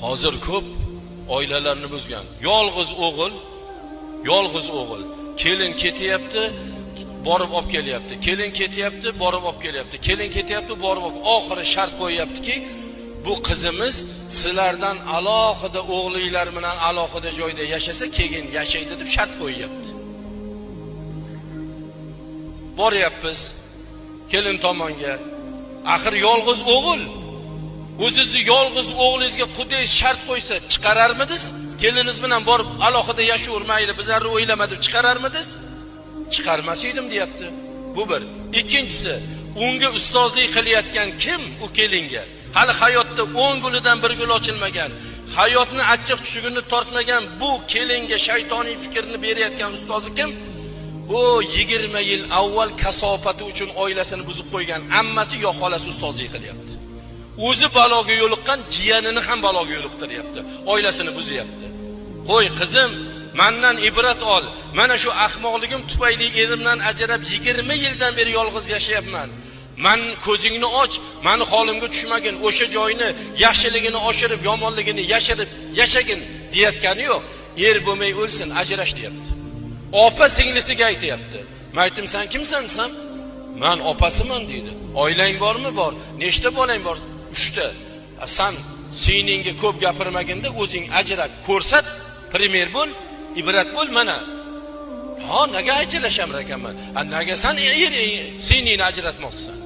Hozir ko'p oilalarni buzgan. Yolg'iz o'g'il kelin ketyapti, borib olib kelyapti. Kelin ketyapti, borib olib kelyapti. Kelin ketyapti, borib olib. Oxiri shart qo'yaptiki, bu qizimiz sizlardan alohida o'g'linglar bilan alohida joyda yashasa, keyin yashaydi deb shart qo'yapti. Boryapmiz kelin tomonga. Axir yolg'iz o'g'il. O'zingizni yolg'iz o'g'lingizga quday shart qo'ysa, chiqararmidingiz? Keliniz bilan borib alohida yashayver mayli, bizlarni o'ylama deb chiqararmidingiz? Chiqarmas edim deyapti. Bu bir. Ikkinchisi, unga ustozlik qilayotgan kim u kelinga? Hali hayotda 10 gulidan bir gul ochilmagan, hayotni achchiq tushugini tortmagan bu kelinga shaytoniy fikrni berayotgan ustozi kim? O 20 yil avval kasofati uchun oilasini buzib qo'ygan ammasi yo xolasi ustozlik qilyapti. O'zi baloga yo'liqqan jiyanini ham baloga yo'liqtiryapti, oilasini buzyapti. Qo'y qizim, mendan ibrat ol. Mana shu ahmoqligim tufayli erimdan ajrab 20 yildan beri yolg'iz yashayapman. Men ko'zingni och, meni holimga tushmagin, o'sha joyni yaxshiligini oshirib, yomonligini yashirib yashagin deyotgani yo'q. Er bo'lmay o'lsin, ajrash deyapti. Opa singlisiga aytayapti. Men aytdim, sen kimsan desam, men opasiman deydi. Oilang bormi? Bor. Nechta bolang bor? 3 ta. Sen seningga ko'p gapirmaginda o'zing ajrab ko'rsat, primer bo'l, ibrat bo'l mana. Ha, nega ajrashamar ekanman? Nega sen seningni ajratmoqchisan?